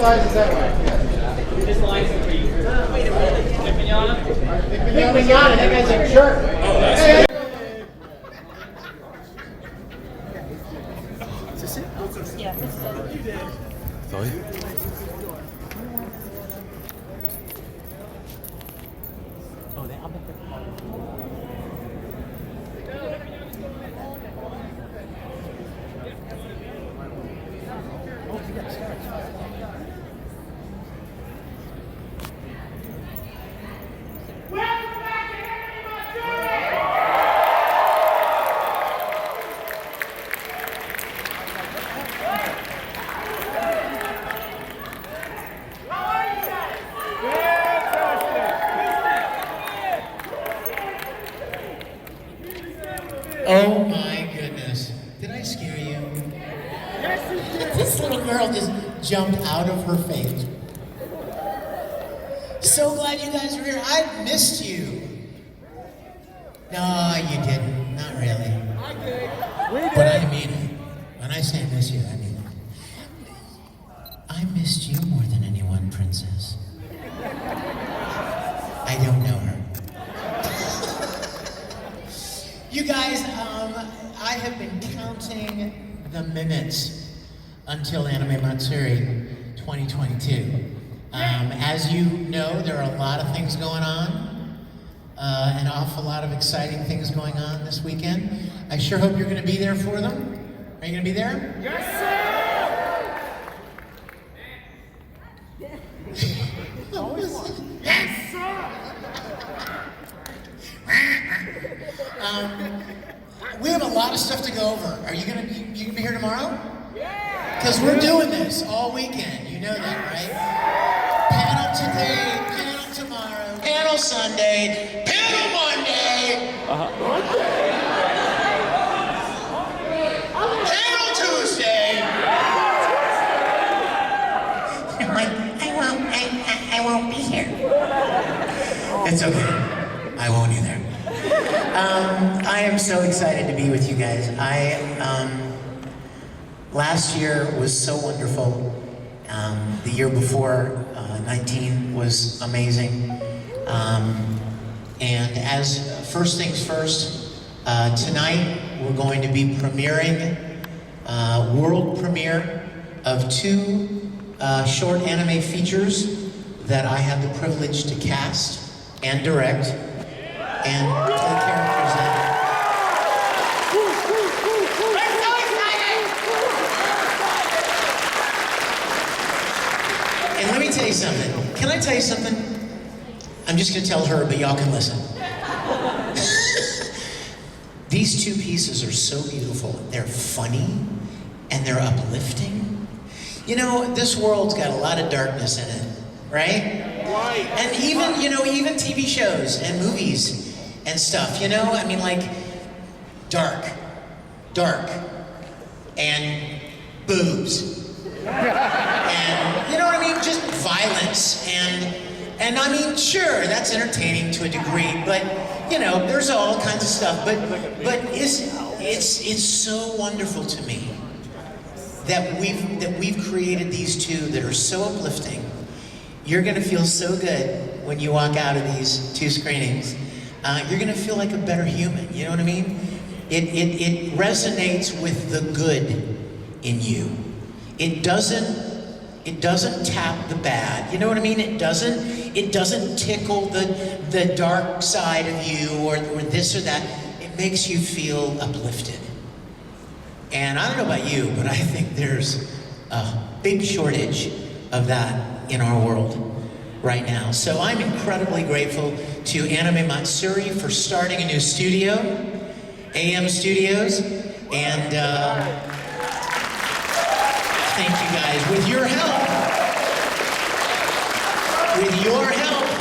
slides is that way. This line is for you. Wait a minute. Vic Mignogna? Vic Mignogna, that guy's a jerk. Oh, that's Hey. Is this it? Yeah. Sorry? Oh, they up Oh my goodness. Did I scare you? This little girl just jumped out of her face. So glad you guys are here. I missed you. No, you didn't. Not really. I did. We did. But I mean it. When I say miss you, I mean it. I missed you more than anyone, Princess. I don't know her. You guys, I have been counting the minutes until Anime Matsuri 2022. As you know, there are a lot of things going on, an awful lot of exciting things going on this weekend. I sure hope you're going to be there for them. Are you going to be there? Yes, sir. Yes, sir. We have a lot of stuff to go over. Are you gonna be here tomorrow? Yeah. Because we're doing this all weekend. You know that, right? Panel today, panel tomorrow, panel Sunday, panel Monday, panel Tuesday. You're like, I won't be here. It's okay. I won't either. I am so excited to be with you guys. Last year was so wonderful. The year before, 19 was amazing. And as first things first, tonight we're going to be premiering, world premiere of 2 short anime features that I had the privilege to cast and direct and play characters in. We're so excited! And let me tell you something. Can I tell you something? I'm just going to tell her, but y'all can listen. These 2 pieces are so beautiful. They're funny and they're uplifting. You know, this world's got a lot of darkness in it, right? Right. And even, even TV shows and movies and stuff, I mean, like, dark, and boobs, and, you know what I mean, just violence, and I mean, sure, that's entertaining to a degree, but, there's all kinds of stuff, but it's so wonderful to me that we've created these 2 that are so uplifting. You're gonna feel so good when you walk out of these 2 screenings. You're gonna feel like a better human, you know what I mean? It resonates with the good in you. It doesn't tap the bad, you know what I mean? It doesn't tickle the dark side of you or this or that. It makes you feel uplifted. And I don't know about you, but I think there's a big shortage of that in our world right now. So I'm incredibly grateful to Anime Matsuri for starting a new studio, AM Studios, and thank you guys. With your help,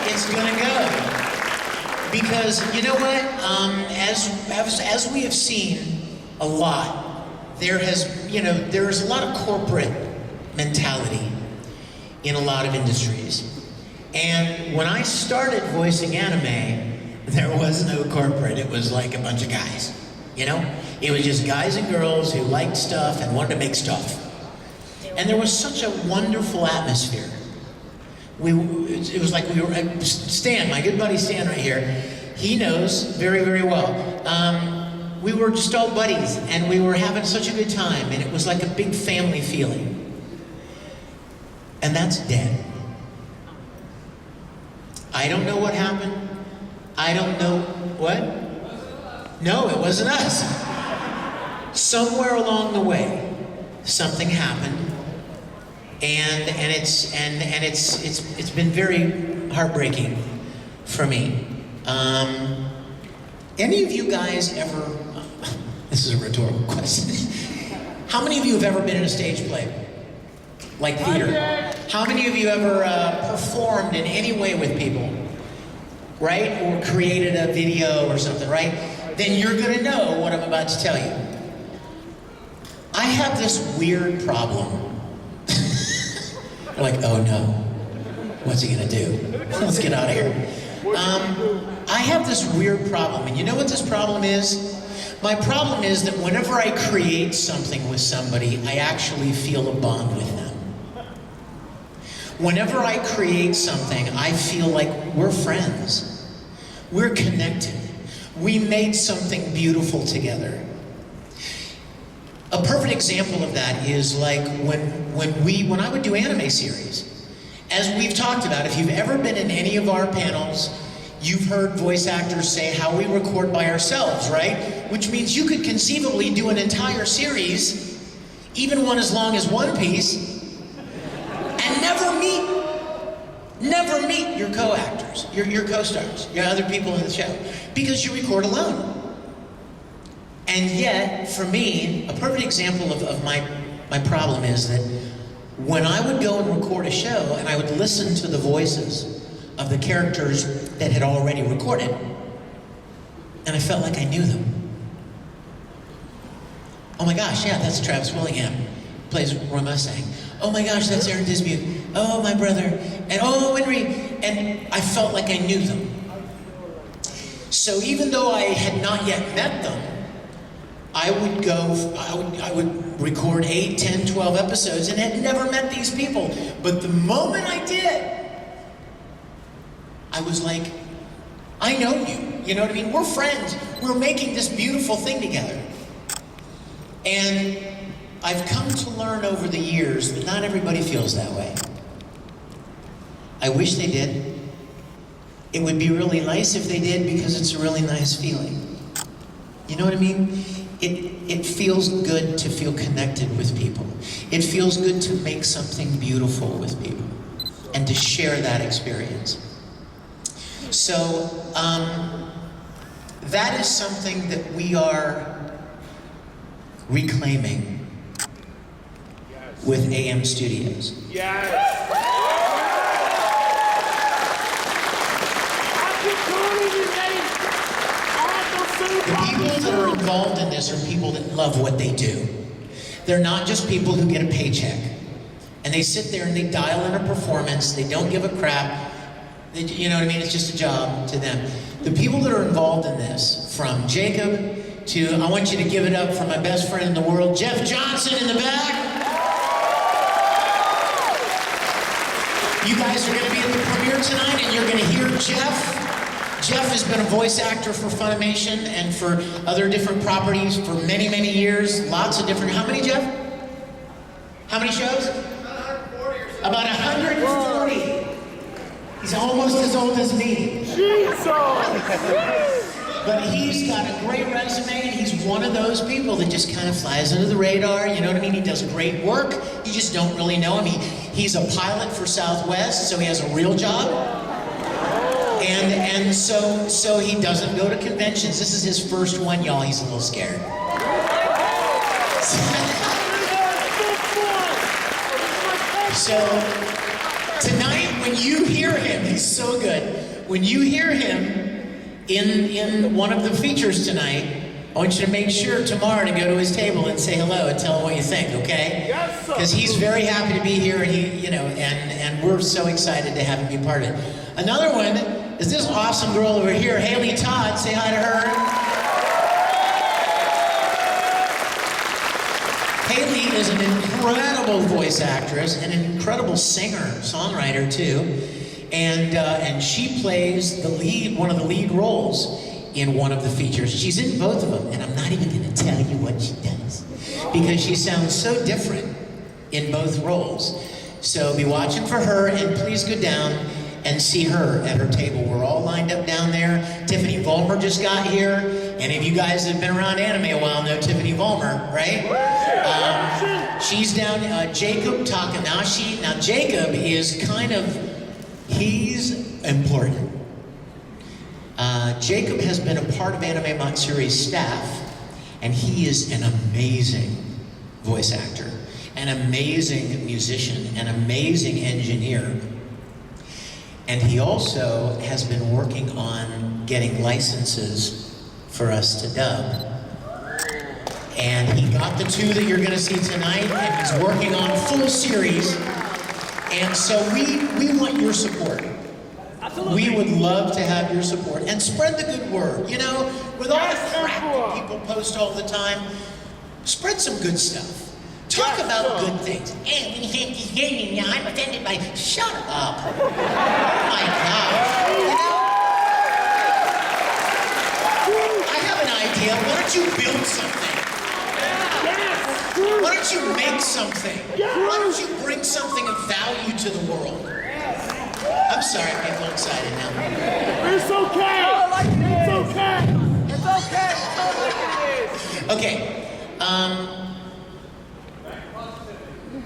it's gonna go. Because you know what? As we have seen a lot, there's a lot of corporate mentality in a lot of industries. And when I started voicing anime, there was no corporate. It was like a bunch of guys, It was just guys and girls who liked stuff and wanted to make stuff. And there was such a wonderful atmosphere. It was like we were, Stan, my good buddy Stan right here, he knows very, very well. We were just all buddies, and we were having such a good time, and it was like a big family feeling. And that's dead. I don't know what happened. I don't know what? No, it wasn't us. Somewhere along the way, something happened, and it's been very heartbreaking for me. Any of you guys ever? This is a rhetorical question. How many of you have ever been in a stage play, like theater? How many of you ever performed in any way with people, right? Or created a video or something, right? Then you're gonna know what I'm about to tell you. I have this weird problem. Like, oh no, what's he gonna do? Let's get out of here. I have this weird problem, and you know what this problem is? My problem is that whenever I create something with somebody, I actually feel a bond with them. Whenever I create something, I feel like we're friends. We're connected. We made something beautiful together. A perfect example of that is like when I would do anime series. As we've talked about, if you've ever been in any of our panels, you've heard voice actors say how we record by ourselves, right? Which means you could conceivably do an entire series, even one as long as One Piece, and never meet your co-actors, your co-stars, your other people in the show, because you record alone. And yet, for me, a perfect example of my problem is that when I would go and record a show and I would listen to the voices of the characters that had already recorded, and I felt like I knew them. Oh my gosh, yeah, that's Travis Willingham, plays Roy Mustang. Oh my gosh, that's Aaron Dismute. Oh, my brother. And oh, Henry. And I felt like I knew them. So even though I had not yet met them, I would record 8, 10, 12 episodes and had never met these people. But the moment I did, I was like, I know you. You know what I mean? We're friends. We're making this beautiful thing together. And I've come to learn over the years that not everybody feels that way. I wish they did. It would be really nice if they did, because it's a really nice feeling. You know what I mean? It feels good to feel connected with people. It feels good to make something beautiful with people and to share that experience. So that is something that we are reclaiming with AM Studios. Yes. The people that are involved in this are people that love what they do. They're not just people who get a paycheck. And they sit there and they dial in a performance, they don't give a crap. You know what I mean? It's just a job to them. The people that are involved in this, from Jacob to, I want you to give it up for my best friend in the world, Jeff Johnson in the back. You guys are going to be at the premiere tonight and you're going to hear Jeff. Jeff has been a voice actor for Funimation and for other different properties for many, many years. Lots of different, how many, Jeff? How many shows? About 140. He's almost as old as me. Jesus! But he's got a great resume, and he's one of those people that just kind of flies under the radar, you know what I mean? He does great work, you just don't really know him. He's a pilot for Southwest, so he has a real job. And so he doesn't go to conventions. This is his first one, y'all. He's a little scared. So tonight, when you hear him, he's so good. When you hear him in one of the features tonight, I want you to make sure tomorrow to go to his table and say hello and tell him what you think, okay? Yes, sir. Because he's very happy to be here, and and we're so excited to have him be part of it. Another one is this awesome girl over here, Haley Todd. Say hi to her. Haley is an incredible voice actress and an incredible singer, songwriter too, and she plays one of the lead roles in one of the features. She's in both of them, and I'm not even going to tell you what she does because she sounds so different in both roles. So be watching for her, and please go down and see her at her table. We're all lined up down there. Tiffany Vollmer just got here. Any of you guys that have been around anime a while know Tiffany Vollmer, right? She's down, Jacob Takanashi. Now Jacob is he's important. Jacob has been a part of Anime Matsuri's staff, and he is an amazing voice actor, an amazing musician, an amazing engineer. And he also has been working on getting licenses for us to dub. And he got the 2 that you're gonna see tonight, and he's working on full series. And so we want your support. We would love to have your support and spread the good word. You know, with all the crap that people post all the time, spread some good stuff. Talk about good things. I'm offended by. Shut up! Oh my gosh! I have an idea. Why don't you build something? Why don't you make something? Why don't you bring something of value to the world? I'm sorry, I'm getting excited now. It's okay. It's okay. It's okay. Okay.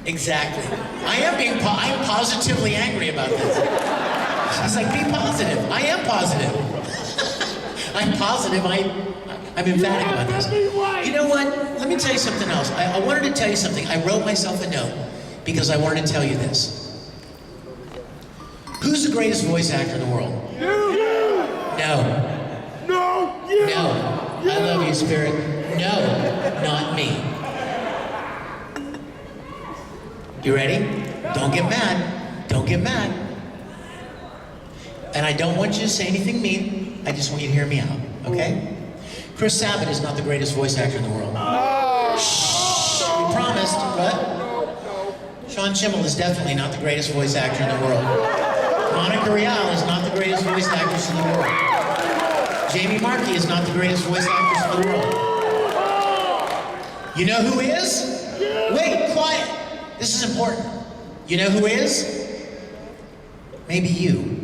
Exactly. I'm positively angry about this. She's like, be positive. I am positive. I'm positive. I'm emphatic about this. You know what? Let me tell you something else. I wanted to tell you something. I wrote myself a note because I wanted to tell you this. Who's the greatest voice actor in the world? You. No. No. You. No. I love you, Spirit. No, not me. You ready? Don't get mad. Don't get mad. And I don't want you to say anything mean. I just want you to hear me out, okay? Chris Sabat is not the greatest voice actor in the world. Shh. We promised, but Sean Schimmel is definitely not the greatest voice actor in the world. Monica Rial is not the greatest voice actress in the world. Jamie Markey is not the greatest voice actress in the world. You know who is? Wait, quiet. This is important. You know who is? Maybe you.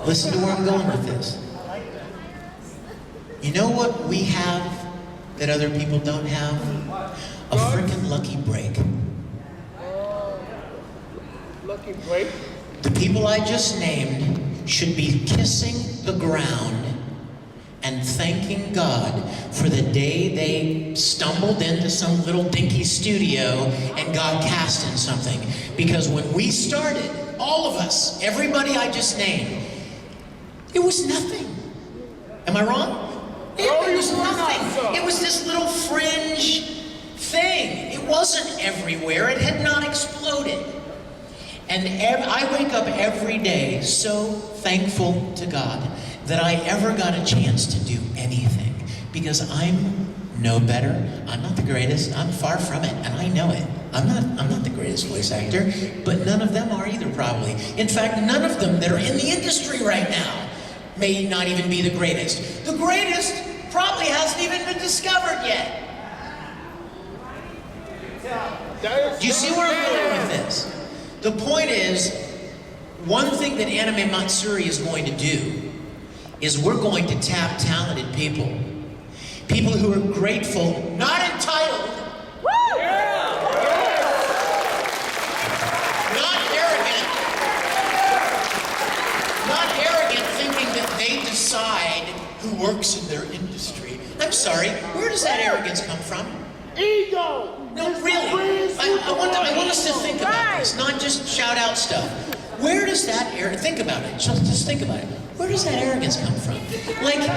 Listen to where I'm going with this. You know what we have that other people don't have? A freaking lucky break. Lucky break? The people I just named should be kissing the ground and thanking God for the day they stumbled into some little dinky studio and got cast in something. Because when we started, all of us, everybody I just named, it was nothing. Am I wrong? It was nothing. It was this little fringe thing. It wasn't everywhere. It had not exploded. And I wake up every day so thankful to God that I ever got a chance to do anything, because I'm no better. I'm not the greatest. I'm far from it, and I know it. I'm not the greatest voice actor, but none of them are either, probably. In fact, none of them that are in the industry right now may not even be the greatest. The greatest probably hasn't even been discovered yet. Do you see where I'm going with this? The point is, one thing that Anime Matsuri is going to do is we're going to tap talented people. People who are grateful, not entitled. Not arrogant. Not arrogant, thinking that they decide who works in their industry. I'm sorry, where does that arrogance come from? Ego! No, really. I want us to think about this, not just shout out stuff. Where does that think about it? Just think about it. Where does that arrogance come from? Like,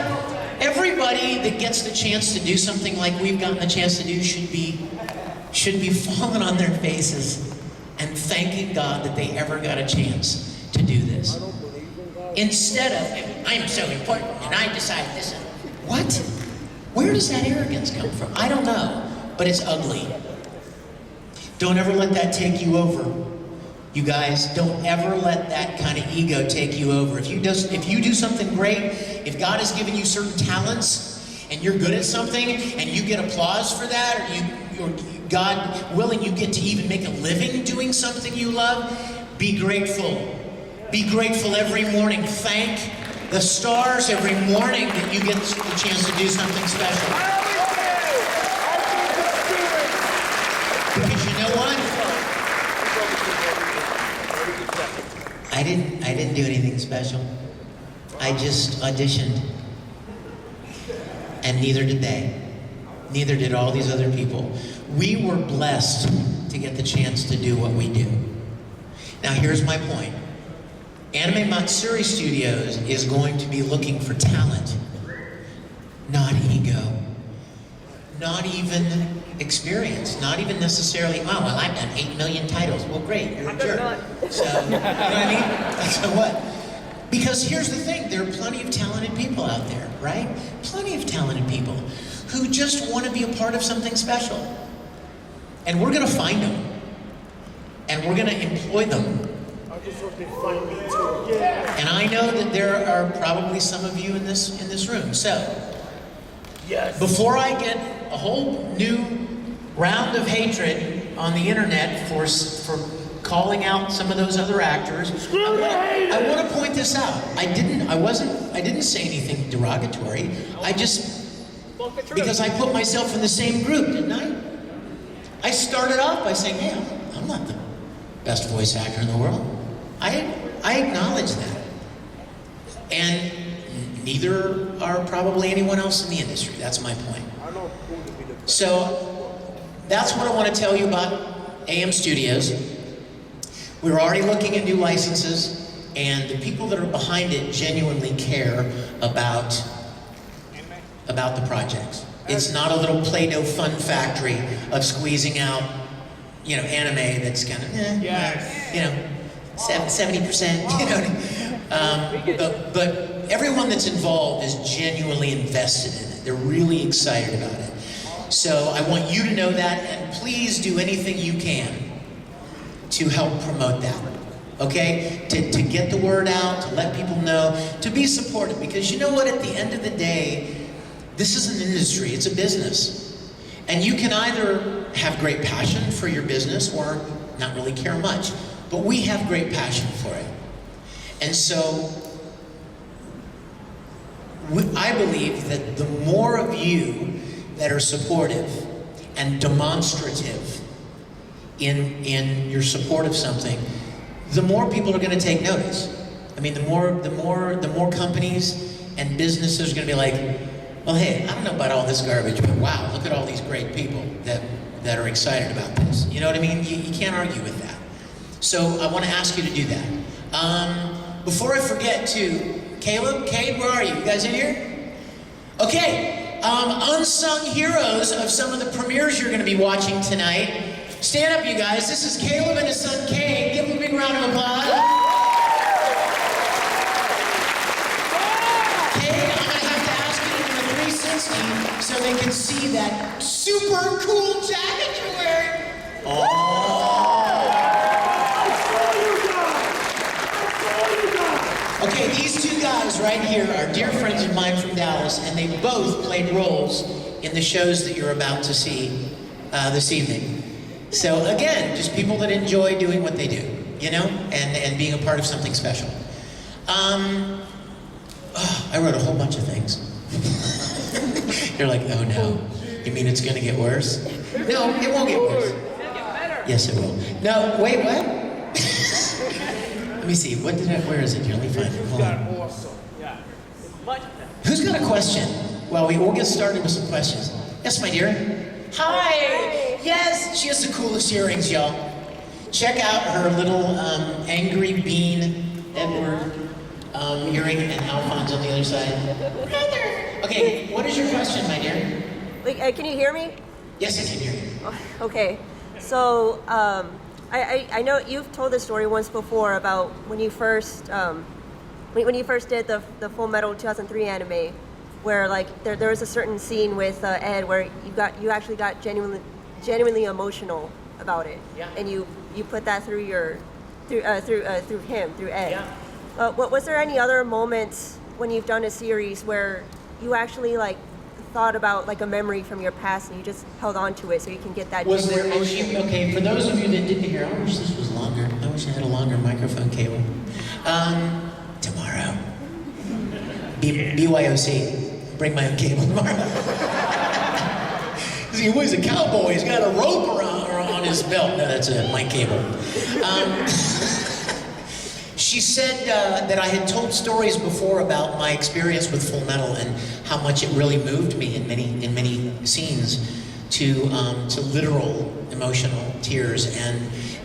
everybody that gets the chance to do something like we've gotten the chance to do should be falling on their faces and thanking God that they ever got a chance to do this. Instead of, I'm so important and I decide this. What? Where does that arrogance come from? I don't know. but it's ugly. Don't ever let that take you over. You guys, don't ever let that kind of ego take you over. If you do something great, if God has given you certain talents and you're good at something and you get applause for that, or God willing, you get to even make a living doing something you love, be grateful. Be grateful every morning. Thank the stars every morning that you get the chance to do something special. Because you know what? I didn't do anything special. I just auditioned. And neither did they. Neither did all these other people. We were blessed to get the chance to do what we do. Now here's my point. Anime Matsuri Studios is going to be looking for talent, not ego, not even experience, not even necessarily, oh, well, I've done 8 million titles. Well, great, you're a jerk. So, you know what I mean? So what? Because here's the thing, there are plenty of talented people out there, right? Plenty of talented people who just want to be a part of something special. And we're going to find them. And we're going to employ them. And I know that there are probably some of you in this room. So, yes. Before I get a whole new round of hatred on the internet for calling out some of those other actors, I want to point this out. I didn't say anything derogatory. Because I put myself in the same group, didn't I? I started off by saying, hey, I'm not the best voice actor in the world. I acknowledge that. And neither are probably anyone else in the industry. That's my point. So that's what I want to tell you about AM Studios. We're already looking at new licenses, and the people that are behind it genuinely care about the projects. It's not a little Play-Doh fun factory of squeezing out, anime that's kind of, 70%, but everyone that's involved is genuinely invested in it. They're really excited about it. So I want you to know that, and please do anything you can to help promote that, okay? To get the word out, to let people know, to be supportive, because you know what, at the end of the day, this is an industry, it's a business. And you can either have great passion for your business or not really care much. But we have great passion for it. And so, I believe that the more of you that are supportive and demonstrative in your support of something, the more people are going to take notice. I mean, the more companies and businesses are going to be like, well, hey, I don't know about all this garbage, but wow, look at all these great people that are excited about this. You know what I mean? You can't argue with that. So I want to ask you to do that. Before I forget to, Caleb, Cade, where are you? You guys in here? Okay, unsung heroes of some of the premieres you're going to be watching tonight. Stand up, you guys. This is Caleb and his son, Cade. Give them a big round of applause. Cade, I'm going to have to ask you to do a 360 so they can see that super cool jacket you're wearing. Oh. Okay, these two guys right here are dear friends of mine from Dallas, and they both played roles in the shows that you're about to see this evening. So again, just people that enjoy doing what they do, and being a part of something special. I wrote a whole bunch of things. You're like, oh no, you mean it's gonna get worse? No, it won't get worse. Yes, it will. No, wait, what? Let me see, where is it here? Let me find it. Hold on. Awesome. Yeah. Who's got a question? Well, we'll get started with some questions. Yes, my dear. Hi! Yes, she has the coolest earrings, y'all. Check out her little angry bean Edward earring and Alphonse on the other side. Okay, what is your question, my dear? Can you hear me? Yes, I can hear you. Okay, so I know you've told this story once before about when you first did the Full Metal 2003 anime. where like there was a certain scene with Ed where you actually got genuinely emotional about it, Yeah. and you put that through Ed. Yeah. Was there any other moments when you've done a series where you actually like thought about like a memory from your past and you just held on to it so you can get that Was there genuine emotion? okay, for those of you that didn't hear, I wish this was longer. I wish I had a longer microphone cable. Tomorrow. BYOC. Bring my own cable tomorrow. He was a cowboy. He's got a rope around his belt. No, that's a mic cable. She said that I had told stories before about my experience with Full Metal and how much it really moved me in many scenes to literal emotional tears,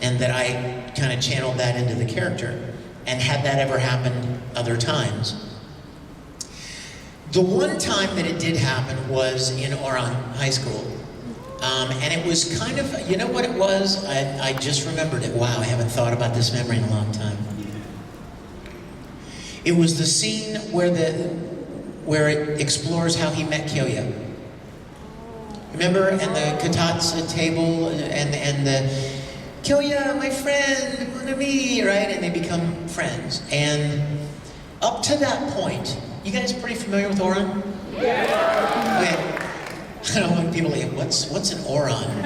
and that I kind of channeled that into the character. And had that ever happened other times? The one time that it did happen was in Oran High School. And it was kind of, you know what it was? I just remembered it. Wow, I haven't thought about this memory in a long time. It was the scene where it explores how he met Kyoya. Remember? And the Katatsu table and the Kyoya, my friend, mon ami, right? And they become friends. And up to that point, you guys pretty familiar with Oran? Yeah. Okay. I don't want people like, what's an Oran?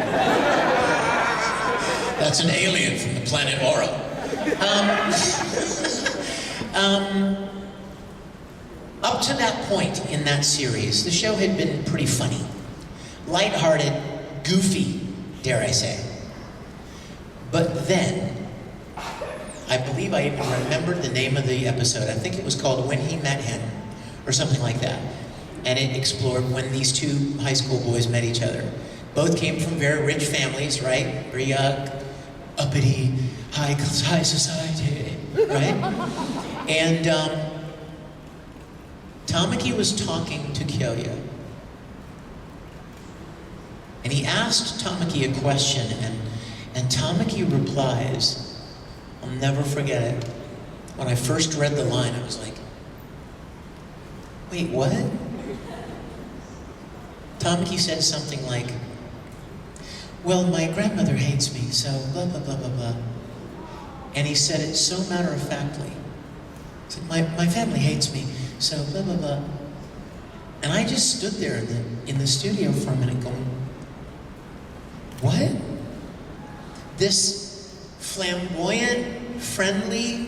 That's an alien from the planet Aura. Up to that point in that series, the show had been pretty funny. Lighthearted, goofy, dare I say. But then, I believe I even remembered the name of the episode. I think it was called When He Met Him, or something like that. And it explored when these two high school boys met each other. Both came from very rich families, right? Very uppity, high society, right? And Tamaki was talking to Kyoya. And he asked Tamaki a question, and Tamaki replies, I'll never forget it. When I first read the line, I was like, wait, what? Tamaki said something like, well, my grandmother hates me, so blah, blah, blah, blah, blah. And he said it so matter-of-factly. He said, my family hates me, so blah, blah, blah. And I just stood there in the studio for a minute going, what? This flamboyant, friendly,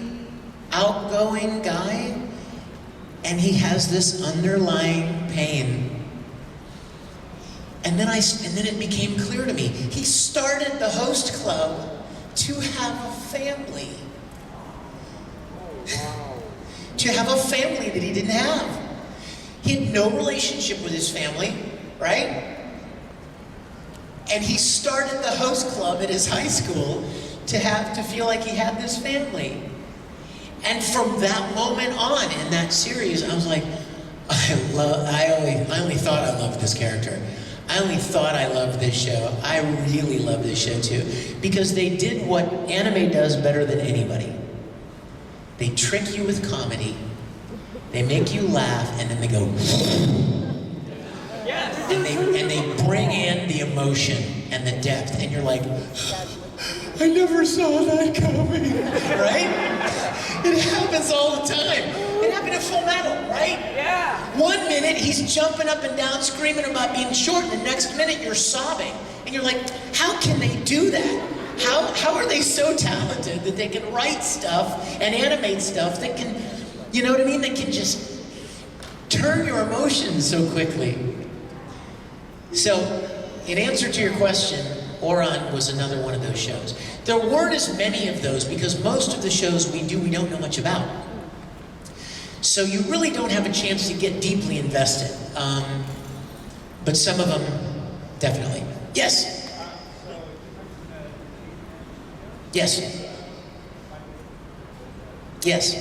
outgoing guy, and he has this underlying pain. And then it became clear to me, he started the host club to have a family. To have a family that he didn't have. He had no relationship with his family, right? And he started the host club at his high school to feel like he had this family. And from that moment on in that series, I was like, I only thought I loved this character. I only thought I loved this show. I really love this show too. Because they did what anime does better than anybody. They trick you with comedy, they make you laugh, and then they go, yes. and they bring in the emotion and the depth, and you're like, I never saw that coming, right? It happens all the time. It happened in Full Metal, right? Yeah. 1 minute he's jumping up and down screaming about being short, and the next minute you're sobbing. And you're like, how can they do that? How are they so talented that they can write stuff and animate stuff that can, you know what I mean? That can just turn your emotions so quickly. So, in answer to your question, Oran was another one of those shows. There weren't as many of those because most of the shows we don't know much about. So you really don't have a chance to get deeply invested. But some of them, definitely. Yes? Yes? Yes?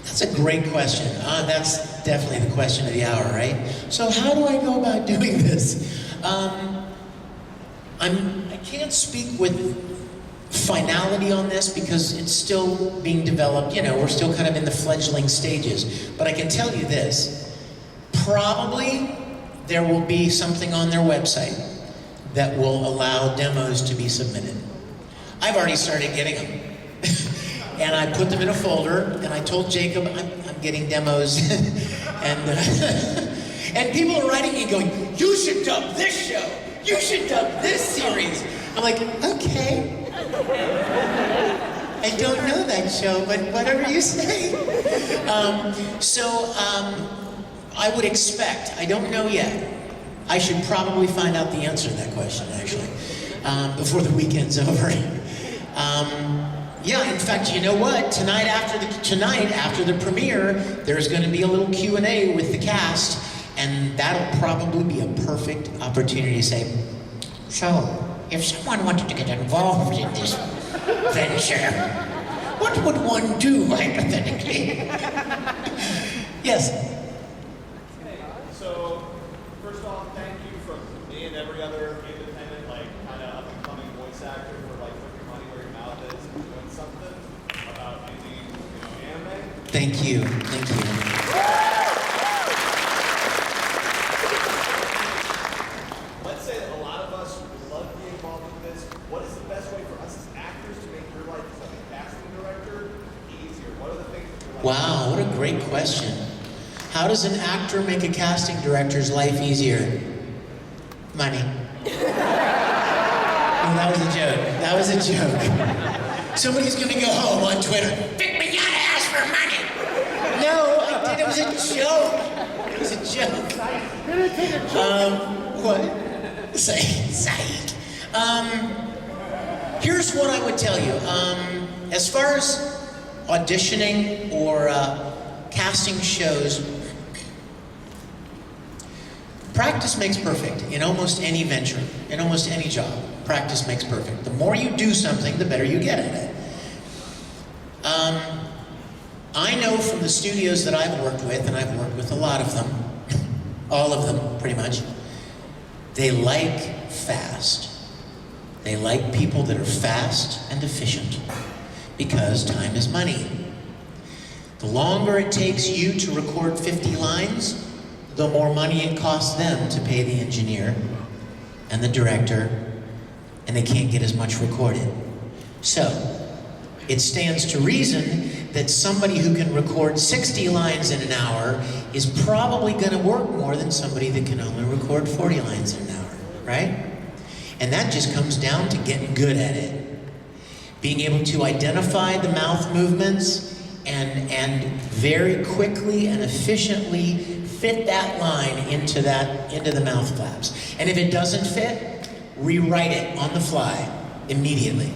That's a great question. That's definitely the question of the hour, right? So how do I go about doing this? I can't speak with finality on this because it's still being developed. You know, we're still kind of in the fledgling stages. But I can tell you this, probably there will be something on their website that will allow demos to be submitted. I've already started getting them. And I put them in a folder, and I told Jacob, I'm getting demos. And people are writing me going, you should dub this show. You should dub this series. I'm like, okay. I don't know that show, but whatever you say. I would expect, I don't know yet. I should probably find out the answer to that question, actually, before the weekend's over. Yeah, in fact, you know what? Tonight after the premiere, there's going to be a little Q&A with the cast, and that'll probably be a perfect opportunity to say, so, if someone wanted to get involved in this venture, what would one do, hypothetically? Yes? So, first off, thank you from me and every other independent, like, kind of up-and-coming voice actor for, like, putting your money where your mouth is and doing something about making, anime. Thank you. Thank you. Let's say that a lot of us would love to be involved in this. What is the best way for us as actors to make your life as a casting director easier? What are the things that you're like? Wow, what a great question. How does an actor make a casting director's life easier? Money. Oh, that was a joke. That was a joke. Somebody's gonna go home on Twitter. Vic Mignogna asked for money. No, I did. It was a joke. It was a joke. What? Psych. Here's what I would tell you. As far as auditioning or casting shows, practice makes perfect in almost any venture, in almost any job. Practice makes perfect. The more you do something, the better you get at it. I know from the studios that I've worked with, and I've worked with a lot of them, all of them, pretty much, they like fast. They like people that are fast and efficient, because time is money. The longer it takes you to record 50 lines, the more money it costs them to pay the engineer and the director, and they can't get as much recorded. So, it stands to reason that somebody who can record 60 lines in an hour is probably going to work more than somebody that can only record 40 lines in an hour, right? And that just comes down to getting good at it. Being able to identify the mouth movements and very quickly and efficiently fit that line into the mouth flaps. And if it doesn't fit, rewrite it on the fly immediately.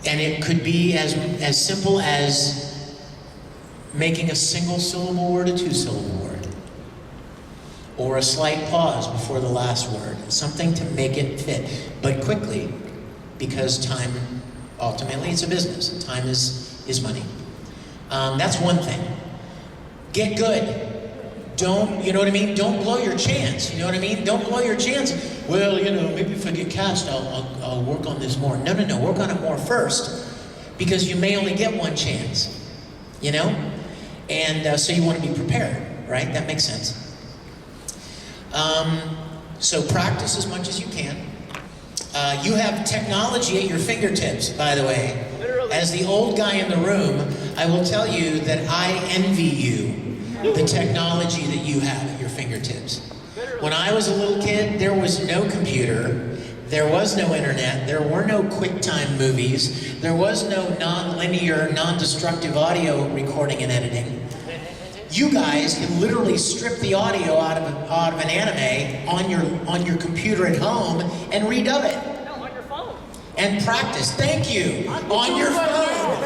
And it could be as simple as making a single syllable word a two-syllable word, or a slight pause before the last word, something to make it fit, but quickly, because time, ultimately, it's a business. Time is money. That's one thing. Get good. Don't, you know what I mean? Don't blow your chance, you know what I mean? Don't blow your chance. Well, maybe if I get cast, I'll work on this more. No, work on it more first, because you may only get one chance, And so you want to be prepared, right? That makes sense. So practice as much as you can. You have technology at your fingertips, by the way. Literally. As the old guy in the room, I will tell you that I envy you, the technology that you have at your fingertips. When I was a little kid, there was no computer, there was no internet, there were no QuickTime movies, there was no non-linear, non-destructive audio recording and editing. You guys can literally strip the audio out of an anime on your computer at home and redub it. No, on your phone. And practice. Thank you. On your phone.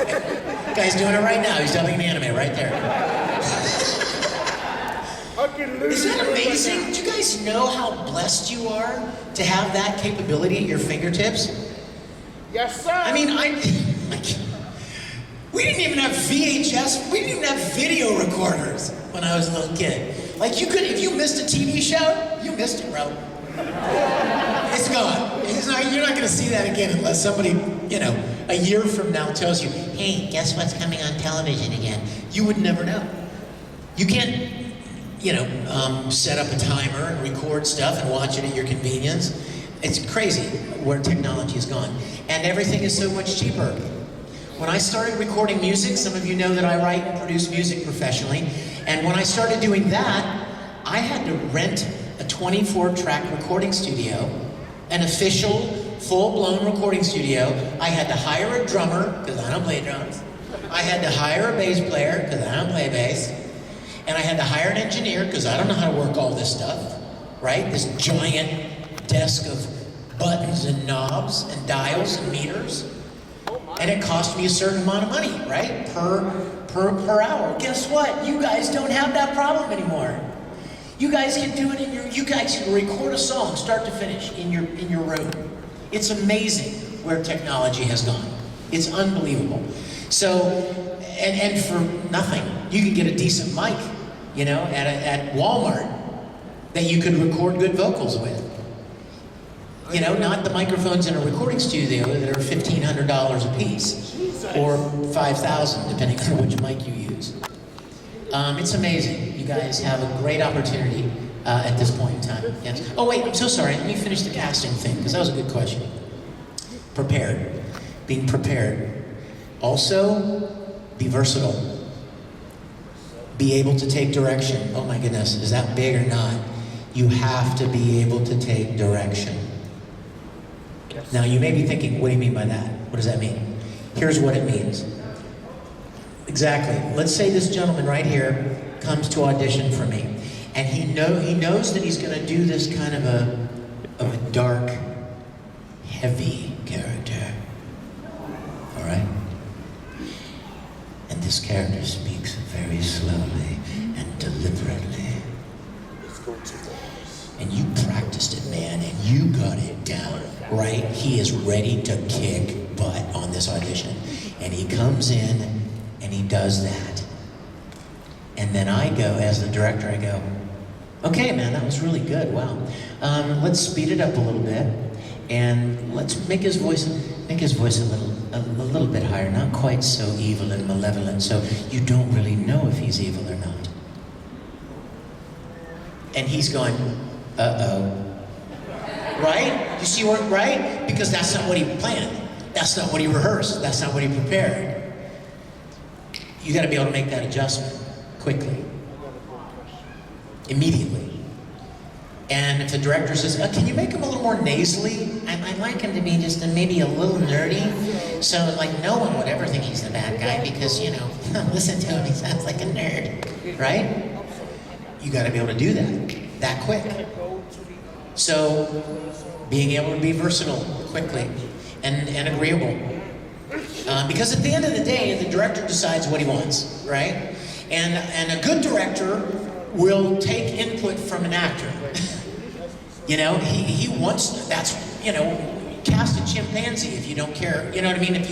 Guy's doing it right now. He's dubbing an anime right there. Isn't that amazing? Do you guys know how blessed you are to have that capability at your fingertips? Yes, sir. I mean, we didn't even have VHS, we didn't even have video recorders when I was a little kid. Like, if you missed a TV show, you missed it, bro. guy's gone. You're not going to see that again unless somebody, a year from now tells you, hey, guess what's coming on television again? You would never know. You can't, set up a timer and record stuff and watch it at your convenience. It's crazy where technology has gone. And everything is so much cheaper. When I started recording music, some of you know that I write and produce music professionally. And when I started doing that, I had to rent a 24-track recording studio, an official, full-blown recording studio. I had to hire a drummer, because I don't play drums. I had to hire a bass player, because I don't play bass. And I had to hire an engineer, because I don't know how to work all this stuff, right? This giant desk of buttons and knobs and dials and meters. And it cost me a certain amount of money, right? Per hour. Guess what? You guys don't have that problem anymore. You guys can do it you guys can record a song start to finish in your room. It's amazing where technology has gone. It's unbelievable. So, and for nothing, you can get a decent mic, at Walmart that you could record good vocals with. Not the microphones in a recording studio that are $1,500 a piece, or $5,000, depending on which mic you use. It's amazing. You guys have a great opportunity at this point in time. Yes. Oh wait, I'm so sorry. Let me finish the casting thing, because that was a good question. Prepared. Being prepared. Also, be versatile. Be able to take direction. Oh my goodness, is that big or not? You have to be able to take direction. Now you may be thinking, what do you mean by that? What does that mean? Here's what it means. Exactly. Let's say this gentleman right here comes to audition for me, and he knows that he's going to do this kind of a dark, heavy character. All right? And this character speaks very slowly and deliberately. And you practiced it, man, and you got it down, right? He is ready to kick butt on this audition. And he comes in, and he does that. And then I go, as the director, I go, okay, man, that was really good, wow. Let's speed it up a little bit, and let's make his voice a little bit higher, not quite so evil and malevolent, so you don't really know if he's evil or not. And he's going, uh-oh. Right? You see what, right? Because that's not what he planned. That's not what he rehearsed. That's not what he prepared. You got to be able to make that adjustment quickly, immediately. And if the director says, can you make him a little more nasally? I'd like him to be just maybe a little nerdy. So like no one would ever think he's the bad guy because, listen to him, he sounds like a nerd, right? You got to be able to do that quick. So being able to be versatile quickly and agreeable. Because at the end of the day, the director decides what he wants, right? And a good director will take input from an actor. He wants, that's, cast a chimpanzee if you don't care, you know what I mean? If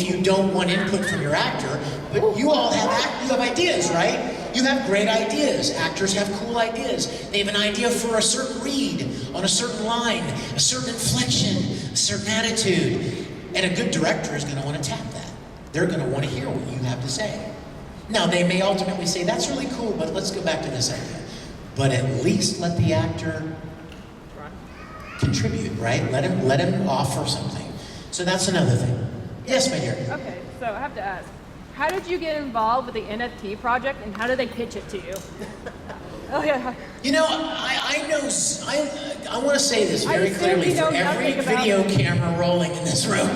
you don't want input from your actor, but you all have ideas, right? You have great ideas. Actors have cool ideas. They have an idea for a certain read, on a certain line, a certain inflection, a certain attitude. And a good director is going to want to tap that. They're going to want to hear what you have to say. Now, they may ultimately say, that's really cool, but let's go back to this idea. But at least let the actor contribute, right? Let him offer something. So that's another thing. Yes, my dear. Okay, so I have to ask, how did you get involved with the NFT project, and how did they pitch it to you? Oh yeah. I want to say this very clearly for every video camera rolling in this room.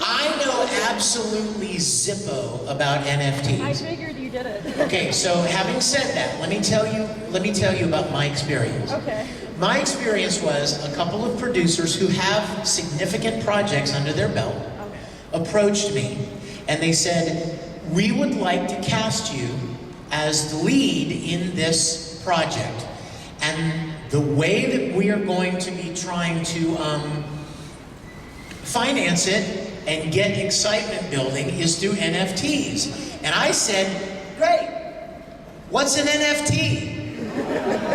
I know absolutely zippo about NFTs. I figured you did it. Okay, so having said that, let me tell you about my experience. Okay. My experience was a couple of producers who have significant projects under their belt approached me, and they said, we would like to cast you as the lead in this project. And the way that we are going to be trying to finance it and get excitement building is through NFTs. And I said, great, what's an NFT?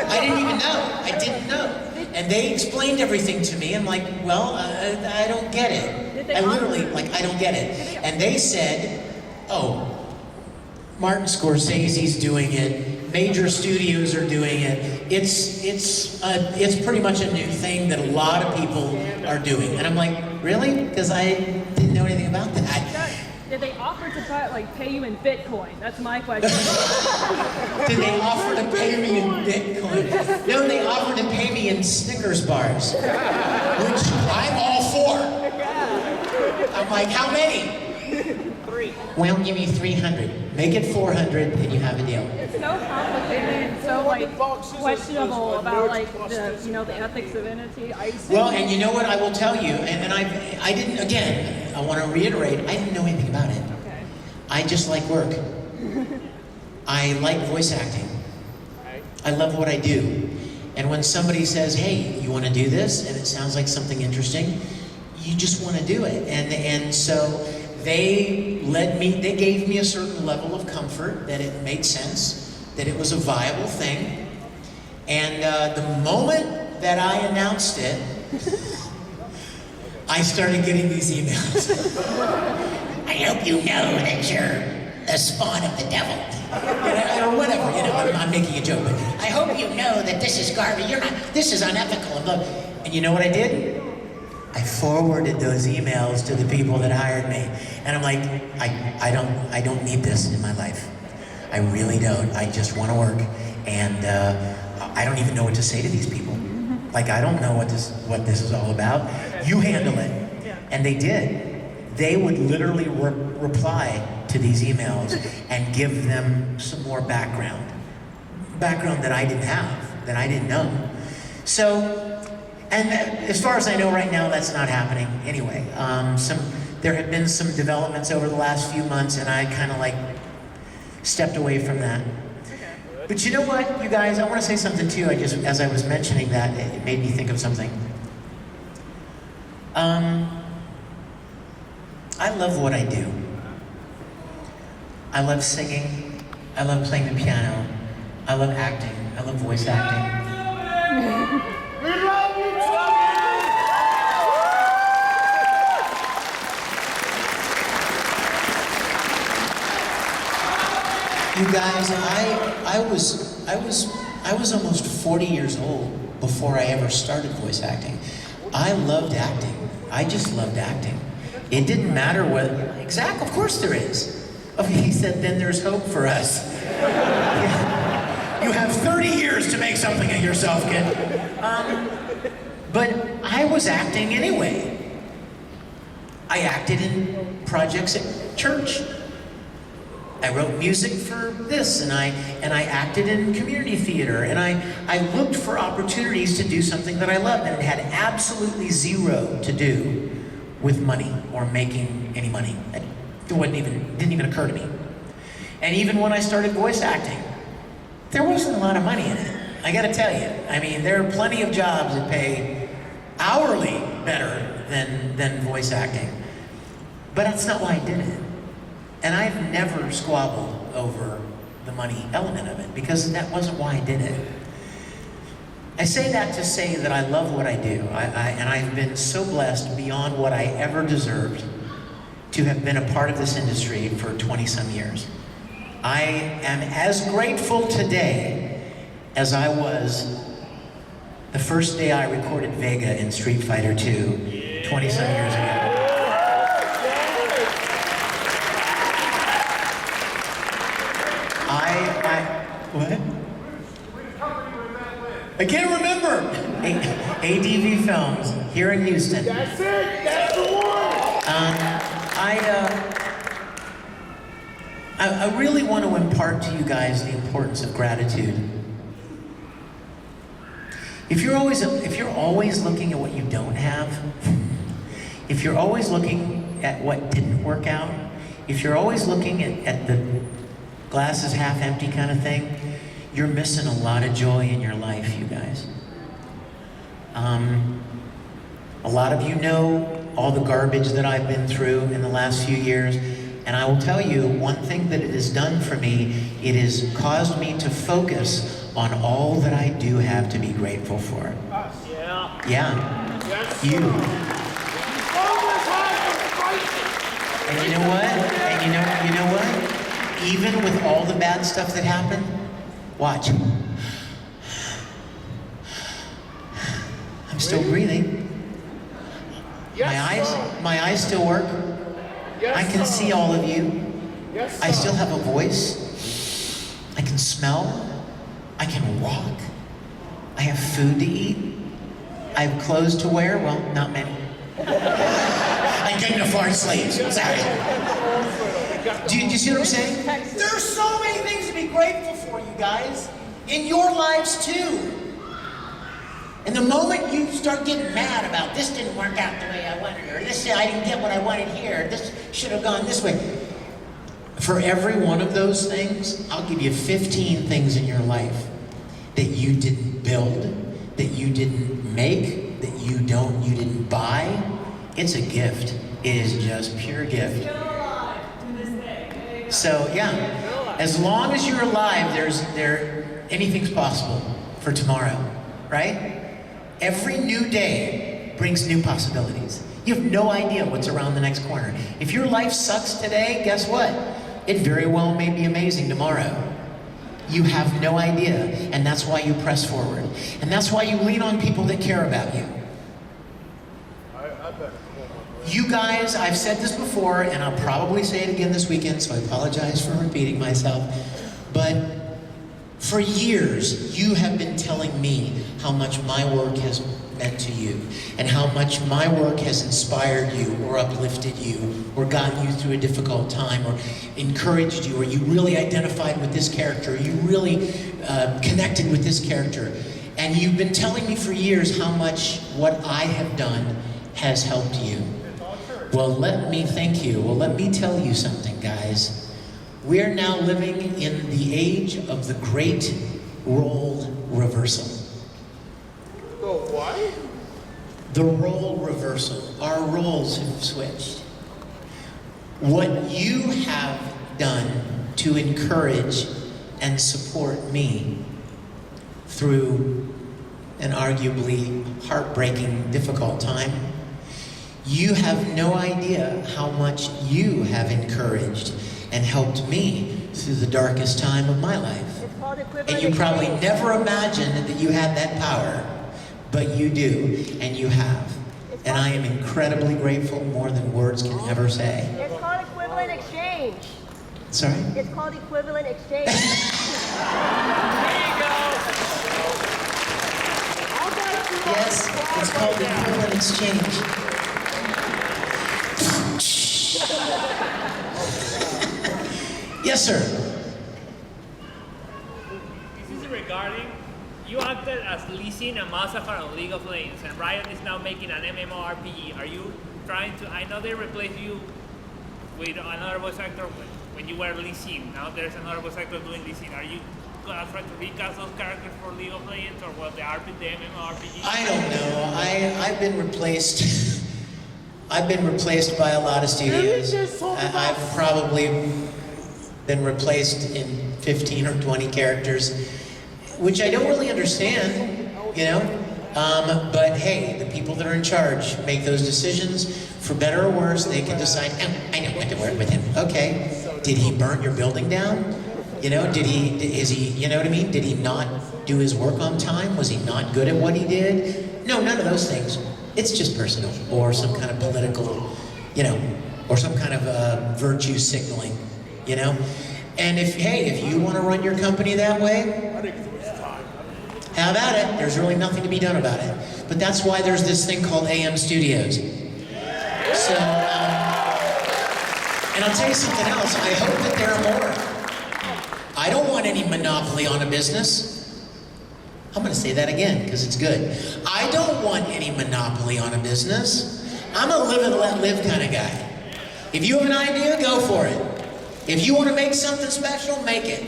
I didn't even know. I didn't know. And they explained everything to me. I'm like, well, I don't get it. I literally, like, I don't get it. And they said, oh, Martin Scorsese's doing it. Major studios are doing it. It's pretty much a new thing that a lot of people are doing. And I'm like, really? Because I didn't know anything about that. Did they offer to try, like, pay you in Bitcoin? That's my question. Did they offer to pay me in Bitcoin? No, they offered to pay me in Snickers bars, which I'm all for. I'm like, how many? 3. Well, give me 300. Make it 400, and you have a deal. It's so complicated and so, like, questionable about, like, the ethics of NFT. Well, and you know what I will tell you, and I didn't, again, I want to reiterate, I didn't know anything about it. Okay. I just like work. I like voice acting. I love what I do. And when somebody says, hey, you want to do this? And it sounds like something interesting, you just want to do it. And so they gave me a certain level of comfort that it made sense, that it was a viable thing. And the moment that I announced it, I started getting these emails. I hope you know that you're the spawn of the devil. Or whatever, I'm making a joke, but I hope you know that this is garbage. This is unethical. And you know what I did? I forwarded those emails to the people that hired me. And I'm like, I don't need this in my life. I really don't. I just want to work. And I don't even know what to say to these people. Like, I don't know what this is all about. You handle it. And they did. They would literally reply to these emails and give them some more background that I didn't have, that I didn't know. So, and as far as I know right now, that's not happening anyway. There have been some developments over the last few months, and I kind of like stepped away from that. But you know what, you guys, I want to say something too. As I was mentioning that, it made me think of something. I love what I do. I love singing. I love playing the piano. I love acting. I love voice acting. We love you, You guys, I was almost 40 years old before I ever started voice acting. I loved acting. I just loved acting. It didn't matter what, of course there is. Okay, he said, then there's hope for us. Yeah. You have 30 years to make something of yourself, kid. But I was acting anyway. I acted in projects at church. I wrote music for this, and I acted in community theater, and I looked for opportunities to do something that I loved, and it had absolutely zero to do with money or making any money. It didn't even occur to me. And even when I started voice acting, there wasn't a lot of money in it. I gotta tell you. I mean, there are plenty of jobs that pay hourly better than voice acting. But that's not why I did it. And I've never squabbled over the money element of it, because that wasn't why I did it. I say that to say that I love what I do, and I've been so blessed beyond what I ever deserved to have been a part of this industry for 20-some years. I am as grateful today as I was the first day I recorded Vega in Street Fighter 2 20-some years ago. What? I can't remember. ADV Films here in Houston. That's it. That's the one. I really want to impart to you guys the importance of gratitude. If you're always looking at what you don't have, if you're always looking at what didn't work out, if you're always looking at the glass is half empty kind of thing, you're missing a lot of joy in your life, you guys. A lot of you know all the garbage that I've been through in the last few years, and I will tell you one thing that it has done for me, it has caused me to focus on all that I do have to be grateful for. Yeah. Yeah, Yes, you. sir. Always hard for fighting. And you know what? And you know what? Even with all the bad stuff that happened, watch. I'm still breathing. Yes, sir. My eyes still work. Yes, I can sir. see all of you. Yes, I sir. still have a voice. I can smell. I can walk. I have food to eat. I have clothes to wear. Well, not many. I couldn't afford sleeves. Sorry. Do you see what I'm saying? There's so many things to be grateful for, you guys. In your lives, too. And the moment you start getting mad about this didn't work out the way I wanted, or this I didn't get what I wanted here, this should have gone this way. For every one of those things, I'll give you 15 things in your life that you didn't build, that you didn't make, that you didn't buy. It's a gift. It is just pure gift. So yeah, as long as you're alive, anything's possible for tomorrow, right? Every new day brings new possibilities. You have no idea what's around the next corner. If your life sucks today, guess what? It very well may be amazing tomorrow. You have no idea, and that's why you press forward. And that's why you lean on people that care about you. You guys, I've said this before, and I'll probably say it again this weekend, so I apologize for repeating myself, but for years, you have been telling me how much my work has meant to you, and how much my work has inspired you, or uplifted you, or gotten you through a difficult time, or encouraged you, or you really identified with this character, you really connected with this character. And you've been telling me for years how much what I have done has helped you. Well, let me thank you. Well, let me tell you something, guys. We're now living in the age of the great role reversal. The what? The role reversal. Our roles have switched. What you have done to encourage and support me through an arguably heartbreaking, difficult time, you have no idea how much you have encouraged and helped me through the darkest time of my life. It's called equivalent And you probably exchange. never imagined that you had that power, but you do, and you have. And I am incredibly grateful, more than words can ever say. It's called equivalent exchange. Sorry? It's called equivalent exchange. Yes, it's called equivalent exchange. Yes, sir. This is regarding, you acted as Lee Sin and Massacre on League of Legends, and Riot is now making an MMORPG. Are you trying to, I know they replaced you with another voice actor when you were Lee Sin. Now there's another voice actor doing Lee Sin. Are you going to try to recast those characters for League of Legends, or what the MMORPG? I don't know. I've been replaced. I've been replaced by a lot of studios. I've probably been replaced in 15 or 20 characters, which I don't really understand, you know? But hey, the people that are in charge make those decisions. For better or worse, they can decide, oh, I know what to work with him. Okay, did he burn your building down? You know, is he, you know what I mean? Did he not do his work on time? Was he not good at what he did? No, none of those things. It's just personal, or some kind of political, you know, or some kind of virtue signaling, you know? And if you want to run your company that way, how about it? There's really nothing to be done about it. But that's why there's this thing called AM Studios. So, and I'll tell you something else. I hope that there are more. I don't want any monopoly on a business. I'm going to say that again because it's good. I don't want any monopoly on a business. I'm a live and let live kind of guy. If you have an idea, go for it. If you want to make something special, make it.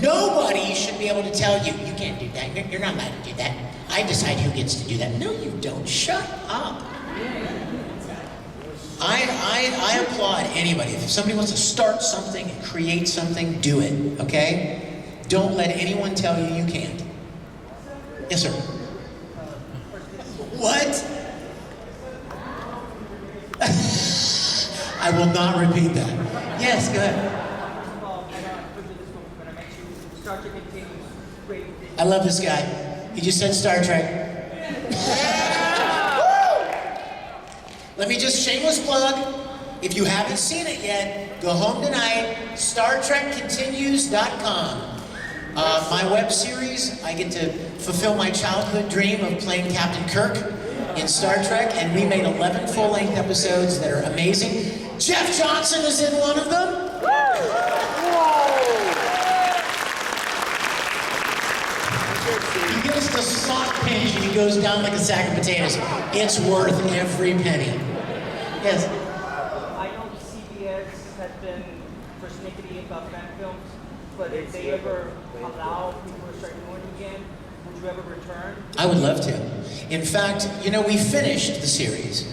Nobody should be able to tell you, you can't do that, you're not allowed to do that. I decide who gets to do that. No, you don't. Shut up. I applaud anybody. If somebody wants to start something and create something, do it, okay? Don't let anyone tell you you can't. Yes, sir. What? I will not repeat that. Yes, go ahead. I love this guy. He just said Star Trek. Let me just shameless plug. If you haven't seen it yet, go home tonight, StarTrekContinues.com. My web series, I get to fulfill my childhood dream of playing Captain Kirk in Star Trek, and we made 11 full-length episodes that are amazing. Jeff Johnson is in one of them. He gets the sock pinch and he goes down like a sack of potatoes. It's worth every penny. Yes. I know CBS has been persnickety about fan films, but if they ever allow people to start doing it again, would you ever return? I would love to. In fact, you know, we finished the series.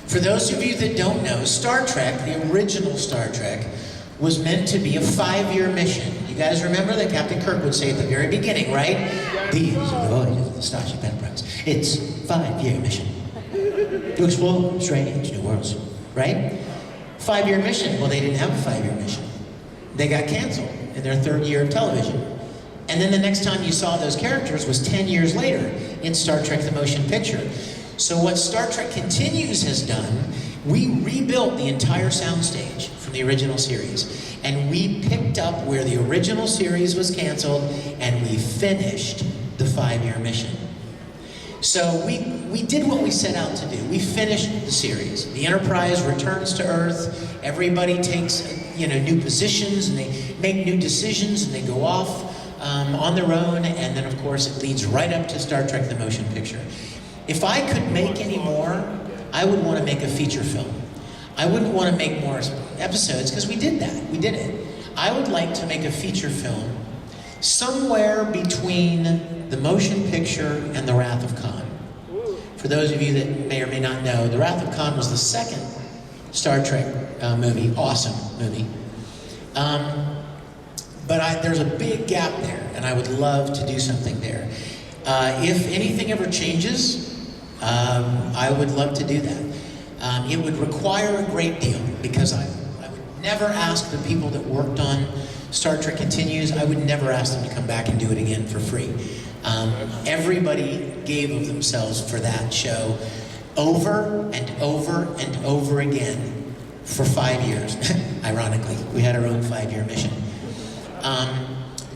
For those of you that don't know, Star Trek, the original Star Trek, was meant to be a 5-year mission. You guys remember that Captain Kirk would say at the very beginning, right? These are the orders of the Starship Enterprise. It's a 5-year mission to explore strange new worlds, right? 5-year mission. Well, they didn't have a 5-year mission. They got canceled in their 3rd year of television. And then the next time you saw those characters was 10 years later in Star Trek the Motion Picture. So what Star Trek Continues has done, we rebuilt the entire soundstage from the original series. And we picked up where the original series was canceled and we finished the 5-year mission. So we did what we set out to do. We finished the series. The Enterprise returns to Earth. Everybody takes, new positions and they make new decisions and they go off on their own. And then, of course, it leads right up to Star Trek the Motion Picture. If I could make any more, I would want to make a feature film. I wouldn't want to make more episodes because we did that. We did it. I would like to make a feature film somewhere between the motion picture and The Wrath of Khan. For those of you that may or may not know, The Wrath of Khan was the second Star Trek movie. Awesome movie. But there's a big gap there, and I would love to do something there. If anything ever changes, I would love to do that. It would require a great deal because I would never ask the people that worked on Star Trek Continues, I would never ask them to come back and do it again for free. Everybody gave of themselves for that show over and over and over again for 5 years. Ironically, we had our own 5-year mission.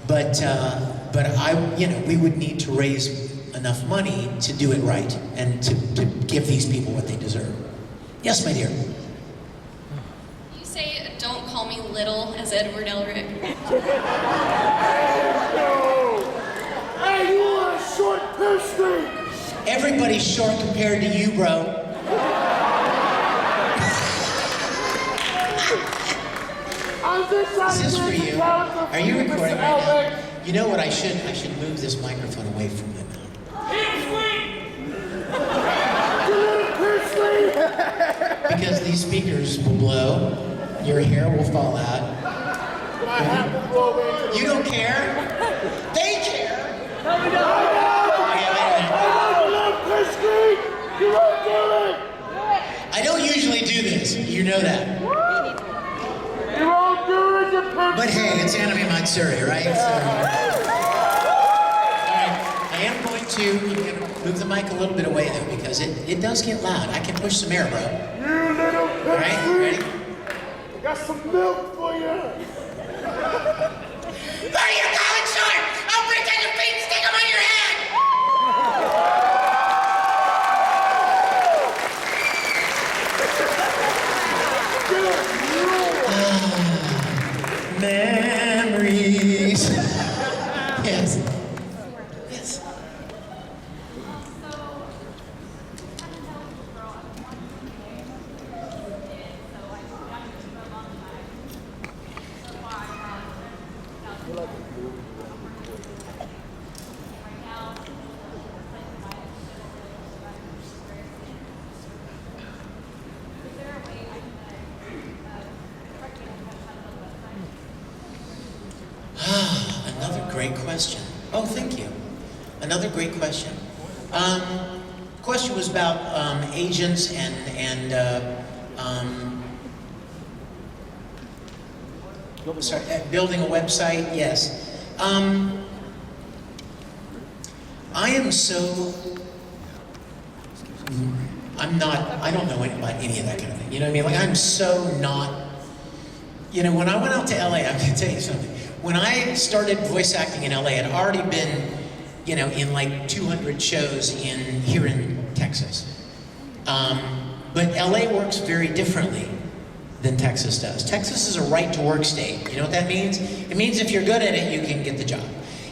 But we would need to raise enough money to do it right and to give these people what they deserve. Yes, my dear. You say, "Don't call me little," as Edward Elric. Hey, you are a short pastry! Everybody's short compared to you, bro. Is this for you? Are you recording right now? You know what I should move this microphone away from my mouth. Because these speakers will blow, your hair will fall out. You don't care? They care! I don't usually do this, you know that. You won't do it, you But hey, it's Anime Matsuri, right? So, alright, I am going to move the mic a little bit away though, because it does get loud. I can push some air, bro. You little pastry! Alright, ready? I got some milk for you! There you go, it's short! I'll break down your feet and stick them on your head! Memories. Yes. Yes. Another great question. Oh, thank you. Another great question. Of question was about agents and sorry, building a website. Yes. I am so. I don't know about any of that kind of thing. You know what I mean? Like, I'm so not. You know, when I went out to LA, I'm gonna tell you something. When I started voice acting in LA, I'd already been, you know, in like 200 shows here in Texas. But LA works very differently than Texas does. Texas is a right-to-work state. You know what that means? It means if you're good at it, you can get the job.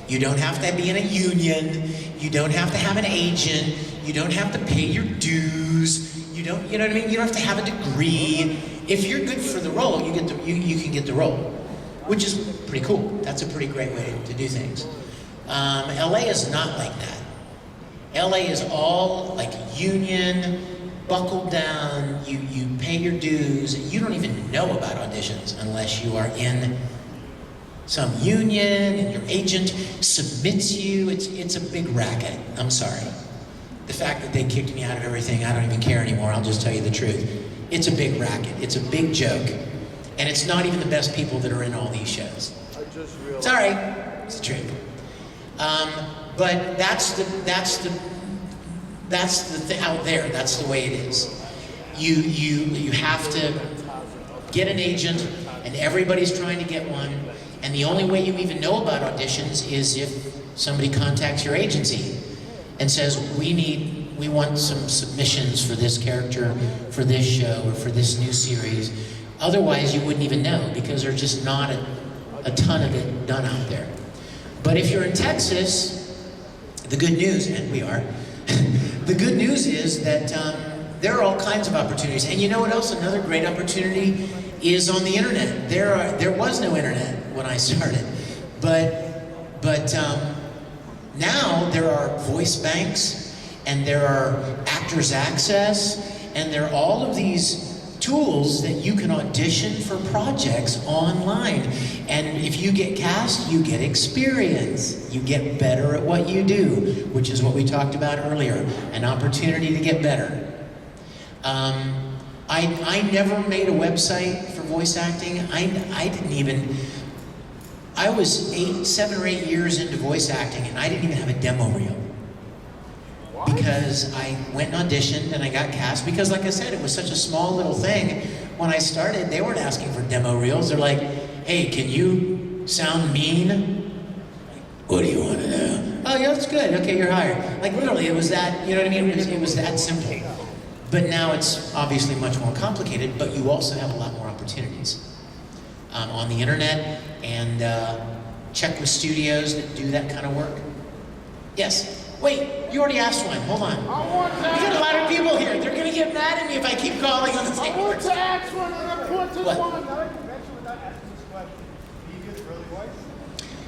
You don't have to be in a union. You don't have to have an agent. You don't have to pay your dues. You know what I mean? You don't have to have a degree. If you're good for the role, you can get the role, which is pretty cool. That's a pretty great way to do things. LA is not like that. LA is all like union, buckled down, you pay your dues. You don't even know about auditions unless you are in some union and your agent submits you. It's a big racket. I'm sorry. The fact that they kicked me out of everything, I don't even care anymore. I'll just tell you the truth. It's a big racket. It's a big joke. And it's not even the best people that are in all these shows. Sorry, it's the truth. But that's the thing out there. That's the way it is. You have to get an agent, and everybody's trying to get one. And the only way you even know about auditions is if somebody contacts your agency and says, we want some submissions for this character, for this show, or for this new series. Otherwise, you wouldn't even know, because there's just not a ton of it done out there. But if you're in Texas, the good news, and we are, the good news is that there are all kinds of opportunities. And you know what else? Another great opportunity is on the internet. There was no internet when I started, but now there are voice banks, and there are Actors Access, and there are all of these tools that you can audition for projects online. And if you get cast, you get experience. You get better at what you do, which is what we talked about earlier, an opportunity to get better. I never made a website for voice acting. I was 7 or 8 years into voice acting, and I didn't even have a demo reel. Because I went and auditioned and I got cast, because like I said, it was such a small little thing. When I started, they weren't asking for demo reels. They're like, hey, can you sound mean? What do you want to know? Oh, yeah, that's good. Okay, you're hired. Like, literally, it was that, you know what I mean? It was that simple. But now it's obviously much more complicated, but you also have a lot more opportunities on the internet, and check with studios that do that kind of work. Yes? Wait, you already asked one. Hold on. We got a lot of people here. They're going to get mad at me if I keep calling on the same I want to ask one, and I put this What? one.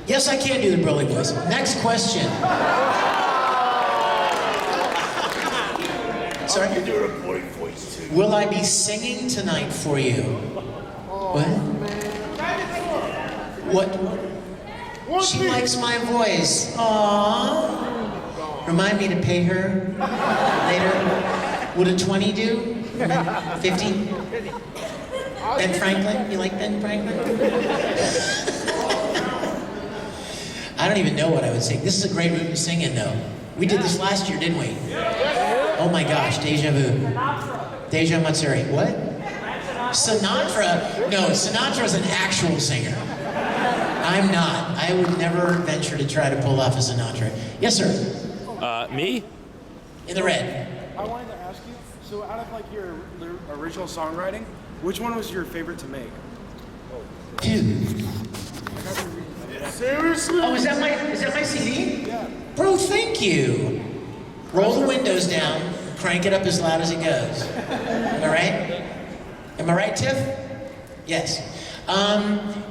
Yes, I can do the Broly voice. Next question. Sorry? I can do a boy voice too. Will I be singing tonight for you? What? She likes my voice. Aww. Remind me to pay her later. Would a 20 do? 50? Ben Franklin? You like Ben Franklin? I don't even know what I would sing. This is a great room to sing in, though. We did this last year, didn't we? Oh my gosh, deja vu. Deja Matsuri. What? Sinatra? No, Sinatra's an actual singer. I'm not. I would never venture to try to pull off a Sinatra. Yes, sir. Me? In the red. I wanted to ask you, so out of like your original songwriting, which one was your favorite to make? Dude. Seriously? Oh, is that my CD? Yeah. Bro, thank you. Roll the windows down, crank it up as loud as it goes. Am I right? Am I right, Tiff? Yes.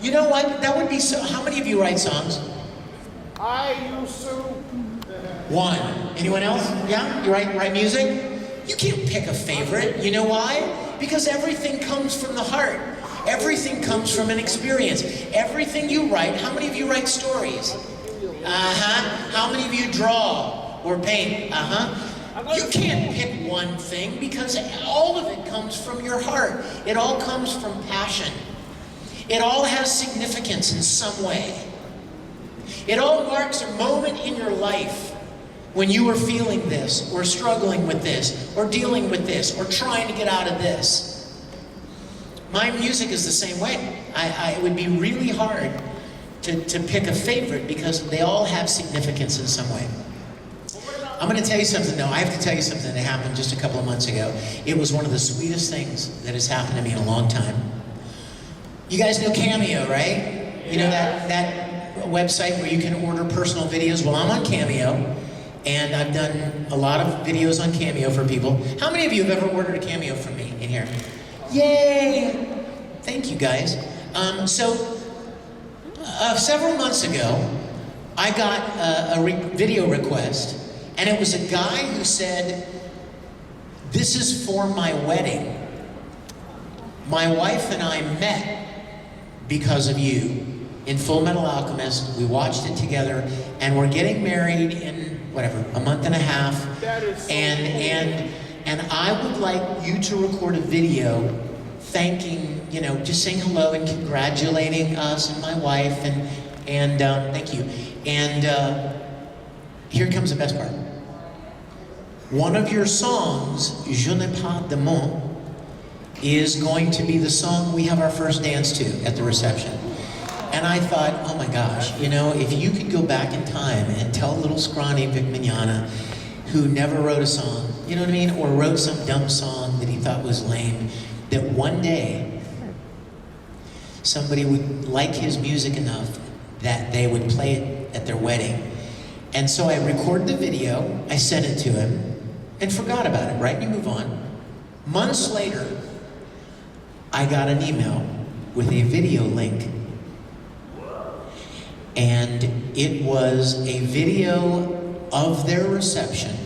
You know what? That would be so. How many of you write songs? I used to. One. Anyone else? Yeah? You write music? You can't pick a favorite. You know why? Because everything comes from the heart. Everything comes from an experience. Everything you write, how many of you write stories? Uh-huh. How many of you draw or paint? Uh-huh. You can't pick one thing because all of it comes from your heart. It all comes from passion. It all has significance in some way. It all marks a moment in your life when you were feeling this, or struggling with this, or dealing with this, or trying to get out of this. My music is the same way. It would be really hard to pick a favorite because they all have significance in some way. I'm going to tell you something, though. I have to tell you something that happened just a couple of months ago. It was one of the sweetest things that has happened to me in a long time. You guys know Cameo, right? You know that website where you can order personal videos? Well, I'm on Cameo, and I've done a lot of videos on Cameo for people. How many of you have ever ordered a Cameo from me in here? Yay! Thank you, guys. Several months ago, I got a video request, and it was a guy who said, "This is for my wedding. My wife and I met because of you in Full Metal Alchemist. We watched it together, and we're getting married in, whatever, a month and a half. And I would like you to record a video thanking, just saying hello and congratulating us and my wife, and thank you. And here comes the best part. One of your songs, Je n'ai pas de mots, is going to be the song we have our first dance to at the reception." And I thought, oh my gosh, if you could go back in time and tell little scrawny Vic Mignogna, who never wrote a song, you know what I mean, or wrote some dumb song that he thought was lame, that one day somebody would like his music enough that they would play it at their wedding. And so I recorded the video, I sent it to him, and forgot about it, right? And you move on. Months later, I got an email with a video link. And it was a video of their reception.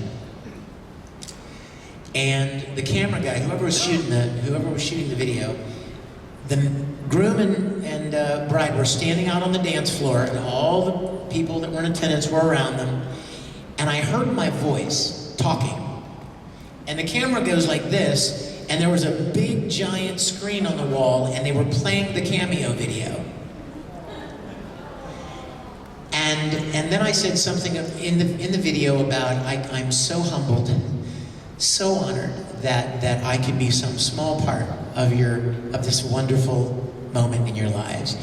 And the camera guy, whoever was shooting the video, the groom and bride were standing out on the dance floor, and all the people that were in attendance were around them. And I heard my voice talking. And the camera goes like this, and there was a big giant screen on the wall, and they were playing the Cameo video. And then I said something in the video about I'm so humbled, so honored that I could be some small part of this wonderful moment in your lives.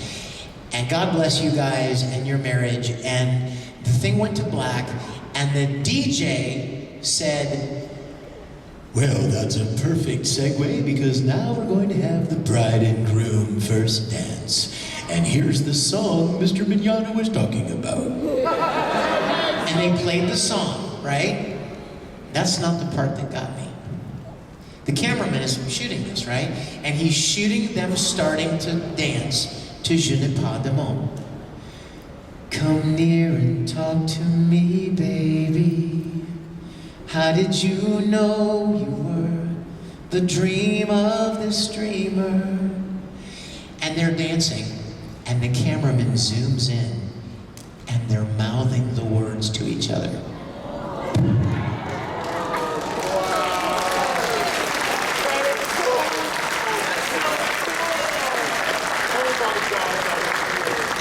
And God bless you guys and your marriage. And the thing went to black, and the DJ said, "Well, that's a perfect segue, because now we're going to have the bride and groom first dance. And here's the song Mr. Mignogna was talking about." And they played the song, right? That's not the part that got me. The cameraman is shooting this, right? And he's shooting them starting to dance to Je n'ai pas de mots. "Come near and talk to me, baby. How did you know you were the dream of this dreamer?" And they're dancing, and the cameraman zooms in, and they're mouthing the words to each other.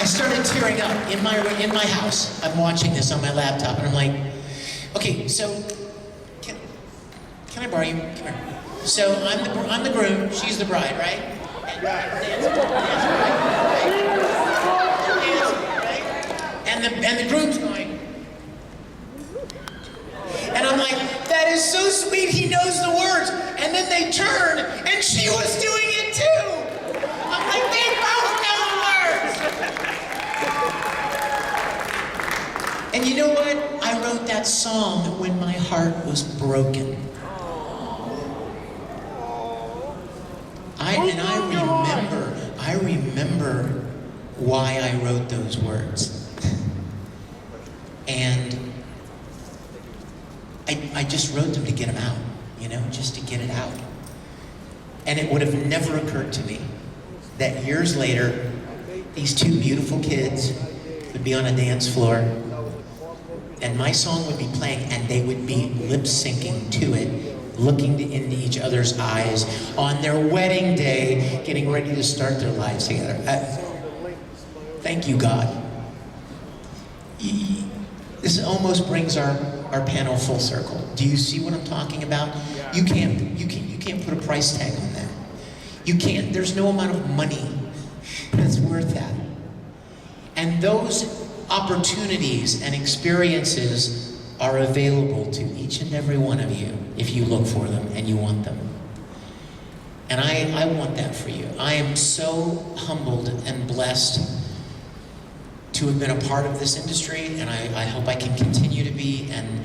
I started tearing up in my house. I'm watching this on my laptop, and I'm like, okay, so can I borrow you? Come here. So I'm the groom, she's the bride, right? And the groom's going. And I'm like, that is so sweet, he knows the words. And then they turn, and she was doing it too. I'm like, they both know the words. And you know what? I wrote that song when my heart was broken. I remember why I wrote those words. And I just wrote them to get them out, just to get it out. And it would have never occurred to me that years later, these two beautiful kids would be on a dance floor and my song would be playing, and they would be lip syncing to it, looking into each other's eyes on their wedding day, getting ready to start their lives together. Thank you, God. This almost brings our panel full circle. Do you see what I'm talking about? You can't put a price tag on that. You can't. There's no amount of money that's worth that. And those opportunities and experiences are available to each and every one of you if you look for them and you want them. And I want that for you. I am so humbled and blessed to have been a part of this industry, and I hope I can continue to be, and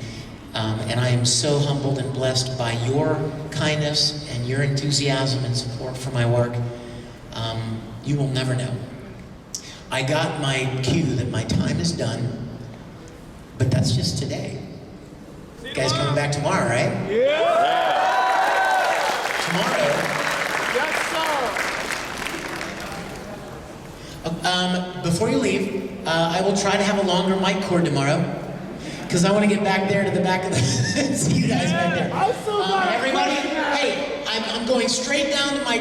I am so humbled and blessed by your kindness and your enthusiasm and support for my work. You will never know. I got my cue that my time is done, but that's just today. You guys coming back tomorrow, right? Yeah! Tomorrow. Yes, sir! Before you leave, I will try to have a longer mic cord tomorrow, because I want to get back there to the back of the... see you guys back there. Everybody, hey, I'm going straight down to my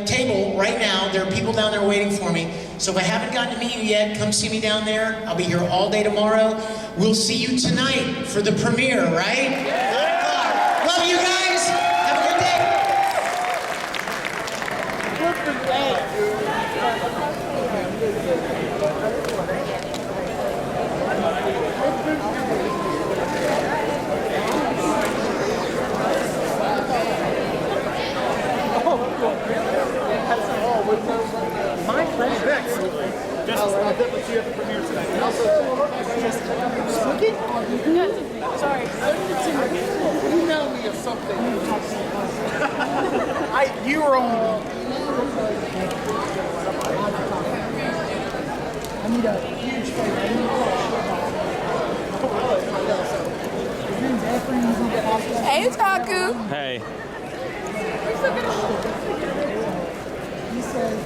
table right now. There are people down there waiting for me. So if I haven't gotten to meet you yet, come see me down there. I'll be here all day tomorrow. We'll see you tonight for the premiere, right? 9 o'clock. Love you guys. Have a good day. My friend Vic. Just that was you at the premiere tonight. And also, Spooky? Sorry. Email me or something. You were on. I need a huge favor. Hey, Otaku. Hey. He says